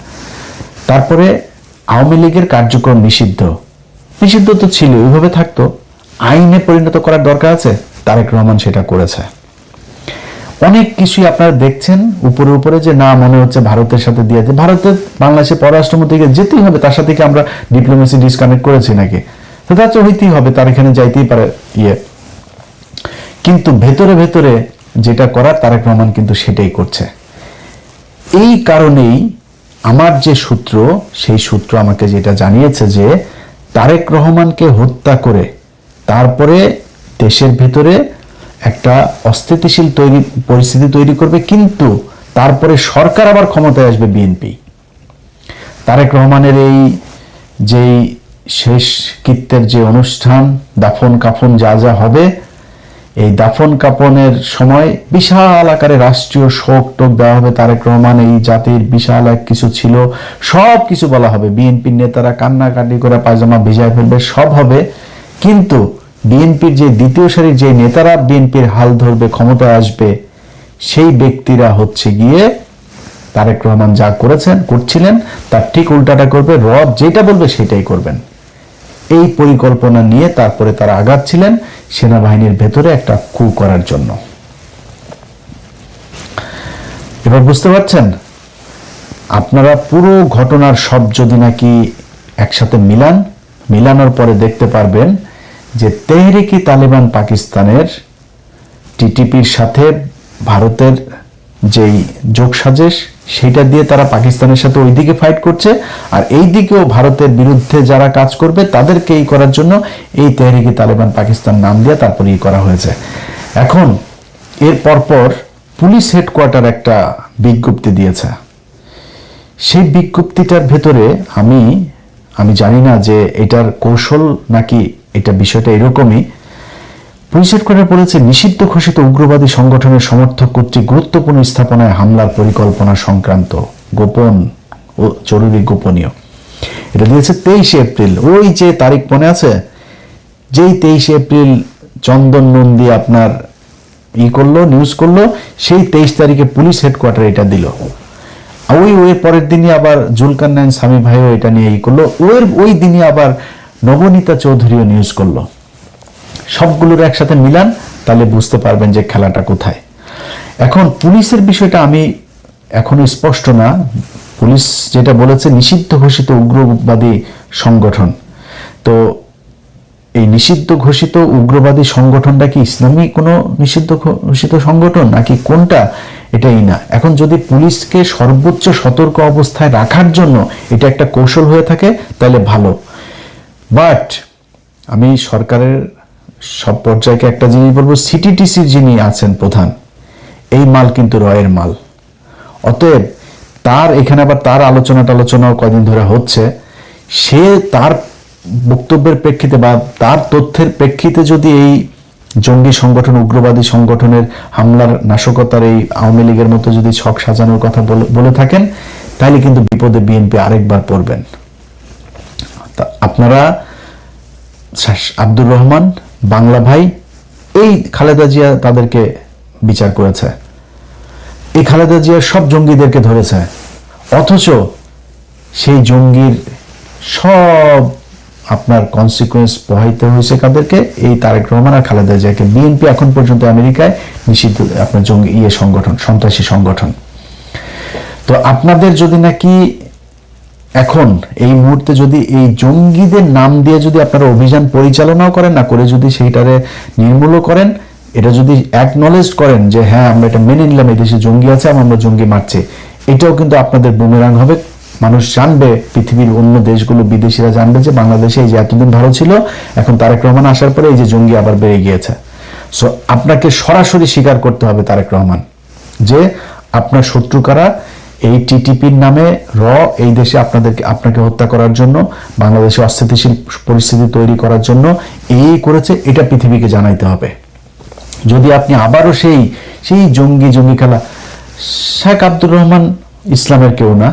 তারপরে আওয়ামী লীগের কার্যক্রম নিষিদ্ধ তো ছিল, ওইভাবে থাকতো, আইনে পরিণত করার দরকার আছে, তারেক রহমান সেটা করেছে। অনেক কিছুই আপনারা দেখছেন উপরে উপরে, যে না মনে হচ্ছে ভারতের সাথে দিয়েছে, ভারতের বাংলাদেশের পররাষ্ট্রমন্ত্রীকে যেতেই হবে, তার সাথে কি আমরা ডিপ্লোমেসি ডিসকানেক্ট করেছি নাকি? তো তা তো হইতেই হবে, তার এখানে যাইতেই পারে কিন্তু ভেতরে ভেতরে যেটা করার তারেক রহমান কিন্তু সেটাই করছে। এই কারণেই আমার যে সূত্র, সেই সূত্র আমাকে যেটা জানিয়েছে যে তারেক রহমানকে হত্যা করে তারপরে দেশের ভেতরে একটা অস্থিতিশীল পরিস্থিতি তৈরি করবে, কিন্তু তারপরে সরকার আবার ক্ষমতায় আসবে বিএনপি। তারেক রহমানের এই যেই শেষ কৃত্যের যে অনুষ্ঠান, দাফন কাফন যা যা হবে, এই দাফন কাফনের সময় বিশাল আকারে রাষ্ট্রীয় শোক টোক দেওয়া হবে। তারেক রহমান এই জাতির বিশাল এক কিছু ছিল, সব কিছু বলা হবে, বিএনপির নেতারা কান্নাকাটি করে পায়জামা ভিজায় ফেলবে, সব হবে। কিন্তু বিএনপির যে দ্বিতীয় সারির যে নেতারা বিএনপির হাল ধরবে, ক্ষমতায় আসবে, সেই ব্যক্তিরা হচ্ছে গিয়ে তারেক রহমান যা করছিলেন তার ঠিক উল্টাটা করবে, যেটা বলবে সেটাই করবেন। এই পরিকল্পনা নিয়ে তারপরে তারা আগাচ্ছিলেন সেনাবাহিনীর ভেতরে একটা কু করার জন্য। এবার বুঝতে পারছেন? আপনারা পুরো ঘটনার সব যদি নাকি একসাথে মিলানোর পরে দেখতে পারবেন যে তেহরিকি তালেবান পাকিস্তানের টিটিপির সাথে ভারতের যেই যোগসাজশ, সেটা দিয়ে তারা পাকিস্তানের সাথে ওইদিকে ফাইট করছে, আর এই দিকেও ভারতের বিরুদ্ধে যারা কাজ করবে তাদেরকে এই করার জন্য এই তেহরিকি তালেবান পাকিস্তান নাম দিয়ে তারপরে করা হয়েছে। এখন এর পরপর পুলিশ হেডকোয়ার্টার একটা বিজ্ঞপ্তি দিয়েছে। সেই বিজ্ঞপ্তিটার ভেতরে আমি জানি না যে এটার কৌশল নাকি এটা বিষয়টা এরকমই। পুলিশ হেডকোয়ার্টার বলেছে, নিষিদ্ধ ঘোষিত উগ্রবাদী সংগঠনের সমর্থক কর্তৃক গুরুত্বপূর্ণ স্থাপনায় হামলার পরিকল্পনা সংক্রান্ত গোপন ও জরুরি গোপনীয়। এটা দিয়েছে 23 এপ্রিল। ওই যে তারিখ মনে আছে, যেই 23 এপ্রিল চন্দন নন্দী আপনার নিউজ করলো, সেই 23 তারিখে পুলিশ হেডকোয়ার্টার এটা দিল। ওই পরের দিনই আবার জুলকারনাইন স্বামী ভাইও এটা নিয়ে করলো। ওই দিনই আবার নবনীতা চৌধুরীও নিউজ করলো। সবগুলোর একসাথে মিলান, তাহলে বুঝতে পারবেন যে খেলাটা কোথায়। এখন পুলিশের বিষয়টা আমি এখনো স্পষ্ট না। পুলিশ যেটা বলেছে নিষিদ্ধ ঘোষিত উগ্রবাদী সংগঠন, তো এই নিষিদ্ধ ঘোষিত উগ্রবাদী সংগঠনটা কি ইসলামী কোনো নিষিদ্ধ ঘোষিত সংগঠন নাকি কোনটা, এটাই না। এখন যদি পুলিশকে সর্বোচ্চ সতর্ক অবস্থায় রাখার জন্য এটা একটা কৌশল হয়ে থাকে তাহলে ভালো। বাট আমি সরকারের সব পর্যায়কে একটা জিনিস বলবো, সিটিটিসির যিনি আছেন প্রধান, এই মাল কিন্তু রয়ের মাল। অতএব তার এখানে আবার তার আলোচনাও কয়দিন ধরে হচ্ছে, সে তার বক্তব্যের প্রেক্ষিতে বা তার তথ্যের প্রেক্ষিতে যদি এই জঙ্গি সংগঠন, উগ্রবাদী সংগঠনের হামলার নাশকতার এই আওয়ামী লীগের মতো যদি ছক সাজানোর কথা বলে থাকেন, তাহলে কিন্তু বিপদে বিএনপি আরেকবার পড়বেন। আপনারা আব্দুর রহমান, বাংলা ভাই, এই খালেদা জিয়া তাদেরকে বিচার করেছে, এই খালেদা জিয়া সব জঙ্গিদেরকে ধরেছে, অথচ সেই জঙ্গির সব আপনার কনসিকুয়েন্স পোহাইতে হয়েছে কাদেরকে? এই তারেক রহমান আর খালেদা জিয়াকে। বিএনপি এখন পর্যন্ত আমেরিকায় নিষিদ্ধ আপনার জঙ্গি সংগঠন, সন্ত্রাসী সংগঠন। তো আপনাদের যদি নাকি এখন এই মুহূর্তে যদি এই জঙ্গিদের নাম দিয়ে যদি আপনারা অভিযান পরিচালনাও করেন, না করে যদি সেইটারে নির্মূল করেন, এটা যদি অ্যাকনলেজ করেন যে হ্যাঁ আমরা এটা মেনে নিলাম এই দেশে জঙ্গি আছে, আমরা জঙ্গি মারছি, এটাও কিন্তু আপনাদের বুমেরাং হবে। মানুষ জানবে, পৃথিবীর অন্য দেশগুলো, বিদেশিরা জানবে যে বাংলাদেশে এই যে এতদিন ভালো ছিল, এখন তারেক রহমান আসার পরে এই যে জঙ্গি আবার বেড়ে গিয়েছে। সো আপনাকে সরাসরি স্বীকার করতে হবে তারেক রহমান যে আপনার শত্রু কারা। এই টিটিপির নামে এই দেশে আপনাকে হত্যা করার জন্য, বাংলাদেশে অস্থিতিশীল পরিস্থিতি তৈরি করার জন্য এই করেছে, এটা পৃথিবীকে জানাইতে হবে। যদি আপনি আবারও সেই জঙ্গি খেলা, শেখ আব্দুর রহমান ইসলামের কেউ না,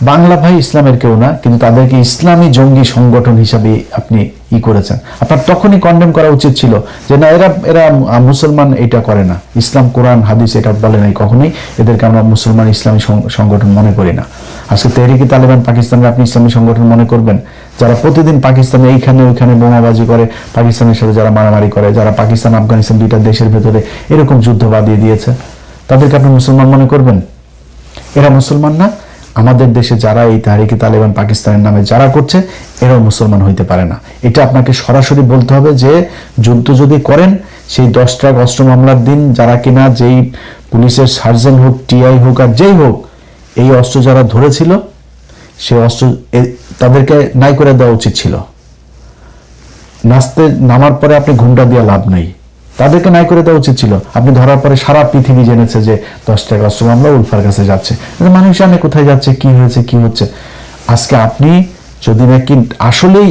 বাংলা ভাই ইসলামের কেউ না, কিন্তু তাদেরকে ইসলামী জঙ্গি সংগঠন হিসাবে আপনি করেছেন। আপনার তখনই কন্ডেম করা উচিত ছিল যে না, এরা মুসলমান, এটা করে না, ইসলাম কোরআন হাদিস এটা বলে নাই কখনোই, এদেরকে আমরা মুসলমান ইসলামী সংগঠন মনে করি না। আজকে তেহরিকে তালেবান পাকিস্তানকে আপনি ইসলামী সংগঠন মনে করবেন? যারা প্রতিদিন পাকিস্তানে এইখানে ওইখানে বোমাবাজি করে, পাকিস্তানের সাথে যারা মারামারি করে, যারা পাকিস্তান আফগানিস্তান দুইটা দেশের ভেতরে এরকম যুদ্ধ বাঁধিয়ে দিয়েছে, তাদেরকে আপনি মুসলমান মনে করবেন? এরা মুসলমান না। আমাদের দেশে যারা এই তাহরিকে তালেবান পাকিস্তানের নামে যারা করছে, এরাও মুসলমান হইতে পারে না। এটা আপনাকে সরাসরি বলতে হবে যে যুদ্ধ যদি করেন, সেই 10 ট্রাক অস্ত্র মামলার দিন যারা কিনা, যেই পুলিশের সার্জেন্ট হোক, টিআই হোক আর যেই হোক, এই অস্ত্র যারা ধরেছিল, সেই অস্ত্র তাদেরকে নাই করে দেওয়া উচিত ছিল। নামার পরে আপনি ঘুমটা দিয়ে লাভ নাই, তাদেরকে নাই করে দেওয়া উচিত ছিল। আপনি ধরার পরে সারা পৃথিবী জেনেছে যে 10 টাকা অস্ত্র মামলা উলফার কাছে যাচ্ছে, মানুষ জানে কোথায় যাচ্ছে, কি হয়েছে, কি হচ্ছে। আজকে আপনি যদি নাকি আসলেই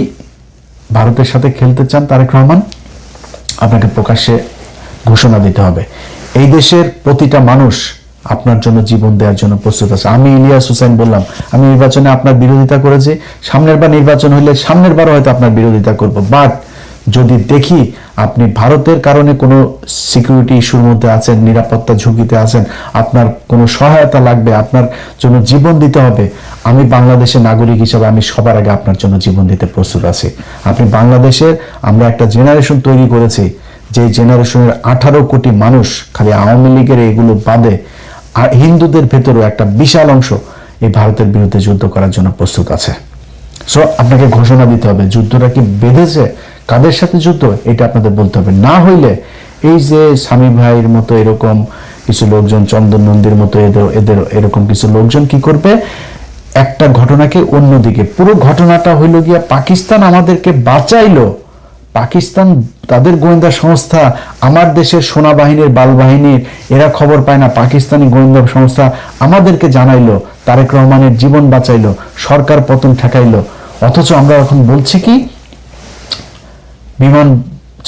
ভারতের সাথে খেলতে চান তারেক রহমান, আপনাকে প্রকাশ্যে ঘোষণা দিতে হবে এই দেশের প্রতিটা মানুষ আপনার জন্য জীবন দেওয়ার জন্য প্রস্তুত আছে। আমি ইলিয়াস হোসেন বললাম, আমি নির্বাচনে আপনার বিরোধিতা করেছি, সামনের বার নির্বাচন হলে সামনের বারও হয়তো আপনার বিরোধিতা করব। বাট যদি দেখি আপনি ভারতের কারণে কোনো সিকিউরিটি ইস্যুর মধ্যে আছেন, নিরাপত্তা ঝুঁকিতে আছেন, আপনার কোনো সহায়তা লাগবে, আপনার জন্য জীবন দিতে হবে, আমি বাংলাদেশের নাগরিক হিসেবে আমি সবার আগে আপনার জন্য জীবন দিতে প্রস্তুত আছি। আপনি বাংলাদেশের, আমরা একটা জেনারেশন তৈরি করেছি, যে জেনারেশনের 18 কোটি মানুষ, খালি আওয়ামী লীগের এগুলো বাদে আর হিন্দুদের ভেতরেও একটা বিশাল অংশ এই ভারতের বিরুদ্ধে যুদ্ধ করার জন্য প্রস্তুত আছে। সো আপনাকে ঘোষণা দিতে হবে যুদ্ধটা কি বেঁধেছে, কাদের সাথে যুদ্ধ, এটা আপনাদের বলতে হবে। না হইলে এই যে স্বামী ভাইয়ের মতো এরকম কিছু লোকজন, চন্দন নন্দীর মতো এদের এরকম কিছু লোকজন কি করবে, একটা ঘটনাকে অন্যদিকে, পুরো ঘটনাটা হইল গিয়া পাকিস্তান আমাদেরকে বাঁচাইলো, পাকিস্তান তাদের গোয়েন্দা সংস্থা আমার দেশের সেনাবাহিনীর বালবাহিনীর এরা খবর পায় না, পাকিস্তানি গোয়েন্দা সংস্থা আমাদেরকে জানাইলো, তারেক রহমানের জীবন বাঁচাইলো, সরকার পতন ঠেকাইলো। অথচ আমরা এখন বলছি কি বিমান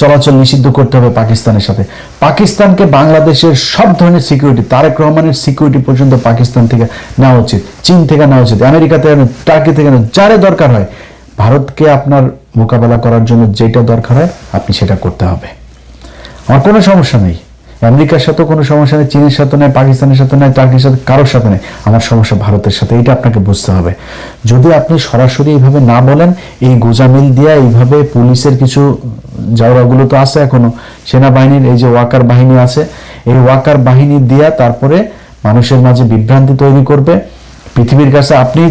চলাচল নিষিদ্ধ করতে হবে পাকিস্তানের সাথে। পাকিস্তানকে বাংলাদেশের সব ধরনের সিকিউরিটি, তারেক রহমানের সিকিউরিটি পর্যন্ত পাকিস্তান থেকে নেওয়া উচিত, চীন থেকে নেওয়া উচিত, আমেরিকা থেকে, টার্কি থেকে, যারে দরকার হয়। ভারতকে আপনার মোকাবেলা করার জন্য যেটা দরকার হয় আপনি সেটা করতে হবে। আমার কোনো সমস্যা নেই, আমেরিকার সাথে কোনো সমস্যা নেই, চীনের সাথে নেই, পাকিস্তানের সাথে নেই, টার্কির সাথে, কারোর সাথে নেই। আমার সমস্যা ভারতের সাথে, এটা আপনাকে বুঝতে হবে। যদি আপনি সরাসরি এইভাবে না বলেন, এই গোজামিল দিয়ে এইভাবে পুলিশের কিছু জাওরাগুলো তো আছে এখনো, সেনাবাহিনীর এই যে ওয়াকার বাহিনী আছে, এই ওয়াকার বাহিনী দিয়া তারপরে মানুষের মাঝে বিভ্রান্তি তৈরি করবে। পৃথিবীর কাছে আপনি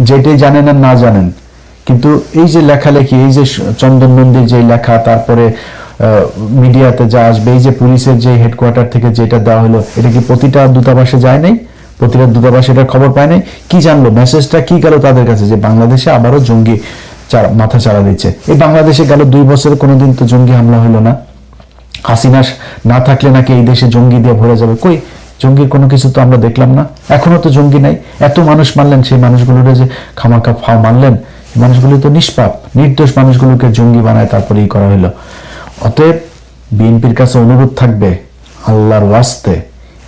যেটাই জানেন আর না জানেন, কিন্তু এই যে লেখালেখি, এই যে চন্দন নন্দীর যে লেখা, তারপরে মিডিয়াতে যা আসবে, এই যে পুলিশের যে হেডকোয়ার্টার থেকে যেটা দেওয়া হলো, এটা কি প্রতিটা দূতাবাসে যায় নাই? প্রতিটা দূতাবাসে এটার খবর পায় নাই? কি জানলো, মেসেজটা কি গেল তাদের কাছে যে বাংলাদেশে আবারও জঙ্গি মাথা চাড়া দিচ্ছে। এই বাংলাদেশে গেল 2 বছরে কোনোদিন তো জঙ্গি হামলা হলো না। হাসিনা না থাকলে নাকি এই দেশে জঙ্গি দিয়ে ভরে যাবে, কই জঙ্গির কোনো কিছু তো আমরা দেখলাম না, এখনো তো জঙ্গি নাই। এত মানুষ মারলেন, সেই মানুষগুলোর যে খামাখা ফাও মারলেন, মানুষগুলো তো নিষ্পাপ, নির্দোষ মানুষগুলোকে জঙ্গি বানায় তারপরে করা হলো। অতএব বিএনপির কাছে অনুরোধ থাকবে, আল্লাহর ওয়াস্তে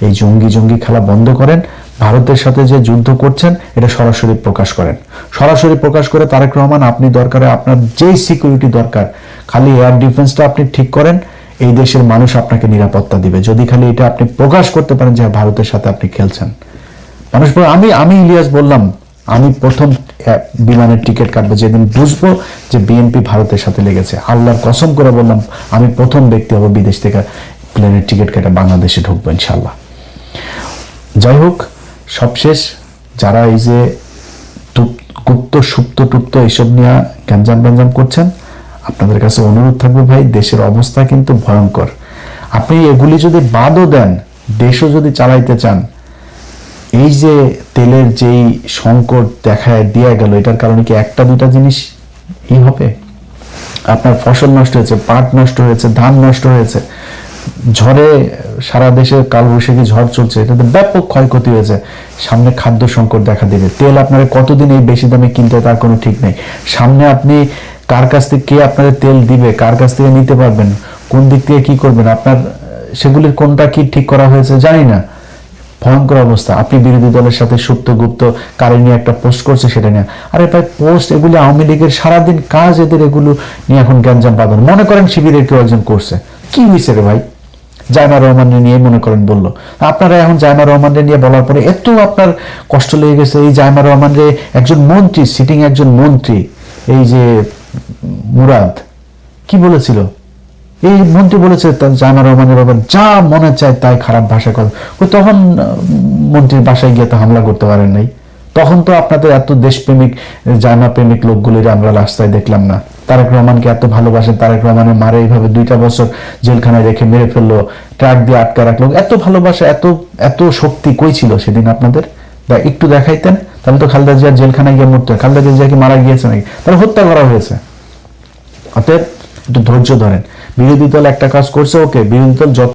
এই জঙ্গি খেলা বন্ধ করেন। ভারতের সাথে যে যুদ্ধ করছেন এটা সরাসরি প্রকাশ করেন, সরাসরি প্রকাশ করে তারেক রহমান আপনি দরকারে আপনার যেই সিকিউরিটি দরকার, খালি এয়ার ডিফেন্সটা আপনি ঠিক করেন, এই দেশের মানুষ আপনাকে নিরাপত্তা দিবে। যদি খালি এটা আপনি প্রকাশ করতে পারেন যে ভারতের সাথে আপনি খেলছেন, মানুষ আমি ইলিয়াস বললাম, আমি প্রথম বিমানের টিকিট কাটবো যেদিন বুঝবো যে বিএনপি ভারতের সাথে লেগেছে। আল্লাহর কসম করে বললাম, আমি প্রথম ব্যক্তি হব বিদেশ থেকে প্লেনের টিকিট কেটে বাংলাদেশে ঢুকবো ইনশাল্লাহ। যাই হোক, সবশেষ যারা এই যে গুপ্ত সুপ্ত টুপ্ত এইসব নিয়ে গ্যাঞ্জাম করছেন, আপনাদের কাছে অনুরোধ থাকবে ভাই, দেশের অবস্থা কিন্তু ভয়ঙ্কর। আপনি এগুলি যদি বাদও দেন, দেশও যদি চালাইতে চান, এই যে তেলের যেই সংকট দেখায় দেয়া গেল, এটার কারণে কি একটা দুটা জিনিস হবে? আপনার ফসল নষ্ট হয়েছে, পাট নষ্ট হয়েছে, ধান নষ্ট হয়েছে, ঝড়ে সারা দেশে কালবৈশাখী ঝড় চলছে, এটাতে ব্যাপক ক্ষয়ক্ষতি হয়েছে। সামনে খাদ্য সংকট দেখা দিবে। তেল আপনারা কতদিন এই বেশি দামে কিনতে, তার কোনো ঠিক নেই। সামনে আপনি কার কাছ থেকে কে আপনাদের তেল দিবে, কার কাছ থেকে নিতে পারবেন, কোন দিক থেকে কি করবেন, আপনার সেগুলির কোনটা কি ঠিক করা হয়েছে জানি না। ভয়ঙ্কর অবস্থা। আপনি বিরোধী দলের সাথে সুপ্ত গুপ্ত কারে নিয়ে একটা পোস্ট করছে, সেটা নিয়ে, আরে ভাই পোস্ট এগুলি আওয়ামী লীগের সারাদিন কাজ, এদের এগুলো নিয়ে এখন গ্যাঞ্জাম বাঁধানো। মনে করেন শিবিরের কেউ একজন করছে, কি হয়েছে রে ভাই? জায়মা রহমানের নিয়ে মনে করেন বললো, আপনারা এখন জায়মা রহমানের নিয়ে বলার পরে এত আপনার কষ্ট লেগে গেছে। এই জায়মা রহমানের একজন মন্ত্রী, সিটিং একজন মন্ত্রী, এই যে মুরাদ কি বলেছিল, এই মন্ত্রী বলেছে জায়মা রহমানের ব্যাপার যা মনে চায় তাই খারাপ ভাষা কথা। তখন মন্ত্রীর বাসায় গিয়ে তো হামলা করতে পারেন নাই। তখন তো আপনাদের এত দেশপ্রেমিক জায়মা প্রেমিক লোকগুলির আমরা রাস্তায় দেখলাম না। তারেক রহমানকে এত ভালোবাসেন, তারেক রহমানের মারে এইভাবে 2টা বছর জেলখানায় রেখে মেরে ফেললো, ট্রাক দিয়ে আটকা রাখলো। এত ভালোবাসা, এত এত শক্তি কই ছিল সেদিন আপনাদের? একটু দেখাইতেন, তাহলে তো খালেদা জিয়ার জেলখানায় গিয়ে মরতে। খালেদা জিয়া কি মারা গিয়েছে নাকি? তাহলে হত্যা করা হয়েছে। অতএব একটু ধৈর্য ধরেন। বিরোধী দল একটা কাজ করছে, ওকে, বিরোধী দল যত